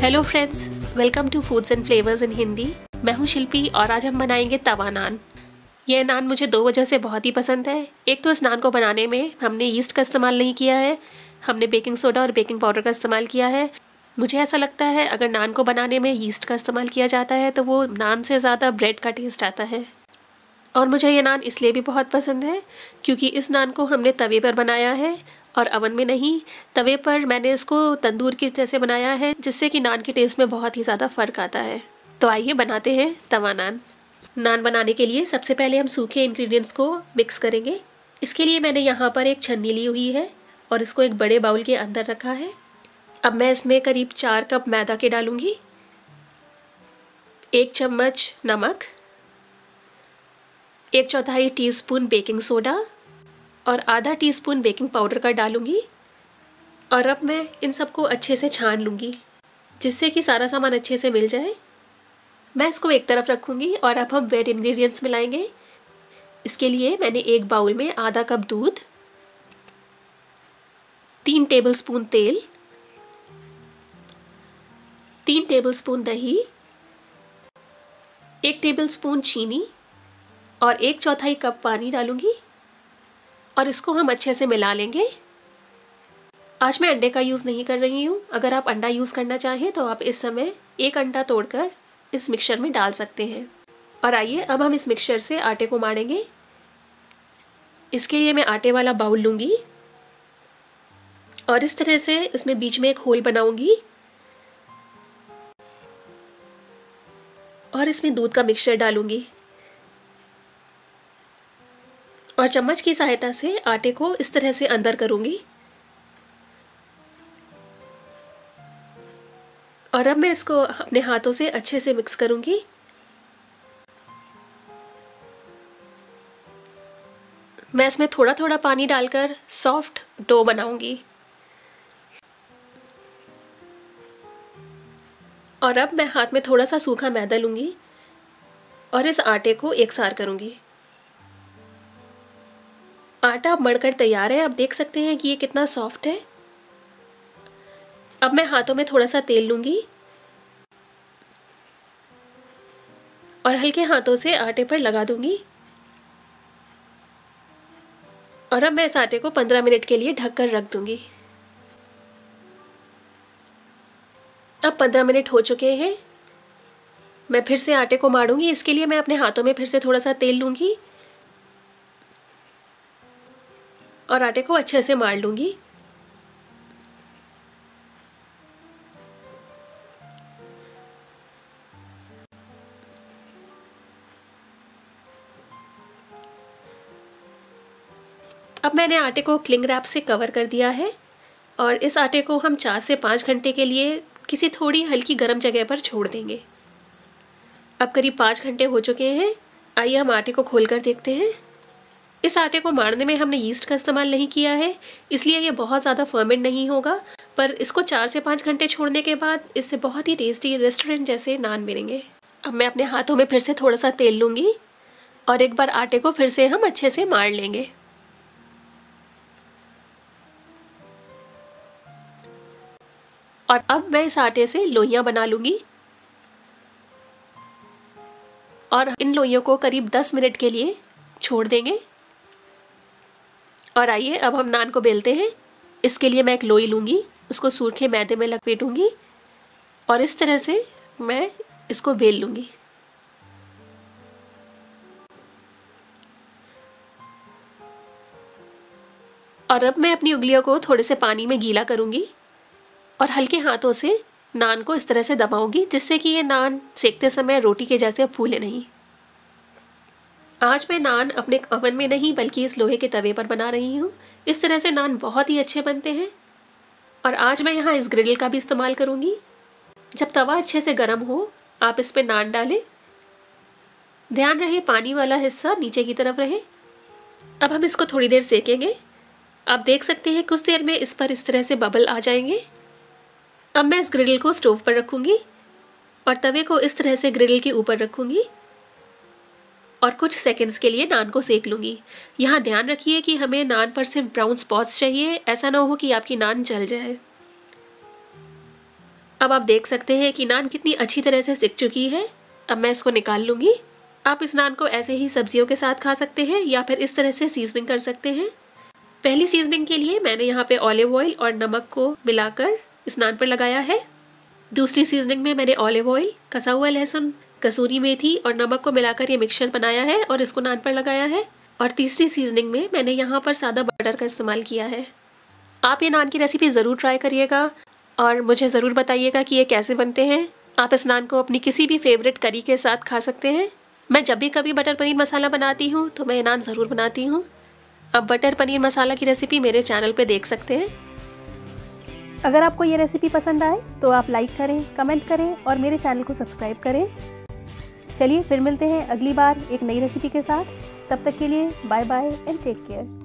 Hello friends, welcome to foods and flavours in Hindi. मैं हूं शिल्पी और आज हम बनाएंगे तवा नान। यह नान मुझे दो वजह से बहुत ही पसंद है। एक तो इस नान को बनाने में हमने यीस्ट का इस्तेमाल नहीं किया है, हमने बेकिंग सोडा और बेकिंग पाउडर का इस्तेमाल किया है। मुझे ऐसा लगता है अगर नान को बनाने में यीस्ट का इस्तेमाल किया जाता है तो वो नान से ज़्यादा ब्रेड का टेस्ट आता है। और मुझे ये नान इसलिए भी बहुत पसंद है क्योंकि इस नान को हमने तवे पर बनाया है और अवन में नहीं। तवे पर मैंने इसको तंदूर की जैसे बनाया है, जिससे कि नान के टेस्ट में बहुत ही ज़्यादा फ़र्क आता है। तो आइए बनाते हैं तवा नान। नान बनाने के लिए सबसे पहले हम सूखे इंग्रेडिएंट्स को मिक्स करेंगे। इसके लिए मैंने यहाँ पर एक छन्नी ली हुई है और इसको एक बड़े बाउल के अंदर रखा है। अब मैं इसमें करीब 4 कप मैदा के डालूँगी, 1 चम्मच नमक, 1/4 टीस्पून बेकिंग सोडा और आधा टीस्पून बेकिंग पाउडर का डालूंगी। और अब मैं इन सबको अच्छे से छान लूँगी जिससे कि सारा सामान अच्छे से मिल जाए। मैं इसको एक तरफ रखूँगी और अब हम वेट इंग्रेडिएंट्स मिलाएंगे। इसके लिए मैंने एक बाउल में आधा कप दूध, 3 टेबलस्पून तेल, 3 टेबलस्पून दही, 1 टेबलस्पून चीनी और 1/4 कप पानी डालूंगी और इसको हम अच्छे से मिला लेंगे। आज मैं अंडे का यूज़ नहीं कर रही हूँ। अगर आप अंडा यूज़ करना चाहें तो आप इस समय 1 अंडा तोड़कर इस मिक्सचर में डाल सकते हैं। और आइए अब हम इस मिक्सचर से आटे को माड़ेंगे। इसके लिए मैं आटे वाला बाउल लूँगी और इस तरह से इसमें बीच में एक होल बनाऊँगी और इसमें दूध का मिक्सचर डालूँगी और चम्मच की सहायता से आटे को इस तरह से अंदर करूंगी। और अब मैं इसको अपने हाथों से अच्छे से मिक्स करूंगी। मैं इसमें थोड़ा थोड़ा पानी डालकर सॉफ्ट डो बनाऊंगी। और अब मैं हाथ में थोड़ा सा सूखा मैदा लूंगी और इस आटे को एकसार करूंगी। आटा अब मढ़कर तैयार है। आप देख सकते हैं कि ये कितना सॉफ्ट है। अब मैं हाथों में थोड़ा सा तेल लूँगी और हल्के हाथों से आटे पर लगा दूँगी। और अब मैं इस आटे को 15 मिनट के लिए ढककर रख दूँगी। अब 15 मिनट हो चुके हैं। मैं फिर से आटे को मारूंगी। इसके लिए मैं अपने हाथों में फिर से थोड़ा सा तेल लूँगी और आटे को अच्छे से मार लूँगी। अब मैंने आटे को क्लिंग रैप से कवर कर दिया है और इस आटे को हम 4 से 5 घंटे के लिए किसी थोड़ी हल्की गर्म जगह पर छोड़ देंगे। अब करीब 5 घंटे हो चुके हैं। आइए हम आटे को खोलकर देखते हैं। इस आटे को मारने में हमने यीस्ट का इस्तेमाल नहीं किया है, इसलिए ये बहुत ज़्यादा फर्मेंट नहीं होगा। पर इसको 4 से 5 घंटे छोड़ने के बाद इससे बहुत ही टेस्टी रेस्टोरेंट जैसे नान मिलेंगे। अब मैं अपने हाथों में फिर से थोड़ा सा तेल लूँगी और एक बार आटे को फिर से हम अच्छे से मार लेंगे। और अब मैं इस आटे से लोइयाँ बना लूँगी और इन लोइयों को करीब 10 मिनट के लिए छोड़ देंगे। और आइए अब हम नान को बेलते हैं। इसके लिए मैं एक लोई लूँगी, उसको सूखे मैदे में लपेटूँगी और इस तरह से मैं इसको बेल लूँगी। और अब मैं अपनी उंगलियों को थोड़े से पानी में गीला करूँगी और हल्के हाथों से नान को इस तरह से दबाऊँगी जिससे कि ये नान सेकते समय रोटी के जैसे फूले नहीं। आज मैं नान अपने ओवन में नहीं बल्कि इस लोहे के तवे पर बना रही हूँ। इस तरह से नान बहुत ही अच्छे बनते हैं। और आज मैं यहाँ इस ग्रिडल का भी इस्तेमाल करूँगी। जब तवा अच्छे से गर्म हो आप इस पर नान डालें। ध्यान रहे पानी वाला हिस्सा नीचे की तरफ रहे। अब हम इसको थोड़ी देर सेकेंगे। आप देख सकते हैं कुछ देर में इस पर इस तरह से बबल आ जाएंगे। अब मैं इस ग्रिडल को स्टोव पर रखूँगी और तवे को इस तरह से ग्रिडल के ऊपर रखूँगी और कुछ सेकंड्स के लिए नान को सेक लूँगी। यहाँ ध्यान रखिए कि हमें नान पर सिर्फ ब्राउन स्पॉट्स चाहिए, ऐसा ना हो कि आपकी नान जल जाए। अब आप देख सकते हैं कि नान कितनी अच्छी तरह से सिक चुकी है। अब मैं इसको निकाल लूँगी। आप इस नान को ऐसे ही सब्जियों के साथ खा सकते हैं या फिर इस तरह से सीजनिंग कर सकते हैं। पहली सीजनिंग के लिए मैंने यहाँ पे ऑलिव ऑयल और नमक को मिलाकर इस नान पर लगाया है। दूसरी सीजनिंग में मैंने ऑलिव ऑयल, कसा हुआ लहसुन, कसूरी मेथी और नमक को मिलाकर ये मिक्सचर बनाया है और इसको नान पर लगाया है। और तीसरी सीजनिंग में मैंने यहाँ पर सादा बटर का इस्तेमाल किया है। आप ये नान की रेसिपी ज़रूर ट्राई करिएगा और मुझे ज़रूर बताइएगा कि ये कैसे बनते हैं। आप इस नान को अपनी किसी भी फेवरेट करी के साथ खा सकते हैं। मैं जब भी कभी बटर पनीर मसाला बनाती हूँ तो मैं ये नान ज़रूर बनाती हूँ। अब बटर पनीर मसाला की रेसिपी मेरे चैनल पे देख सकते हैं। अगर आपको ये रेसिपी पसंद आए तो आप लाइक करें, कमेंट करें और मेरे चैनल को सब्सक्राइब करें। चलिए फिर मिलते हैं अगली बार एक नई रेसिपी के साथ। तब तक के लिए bye bye and take care.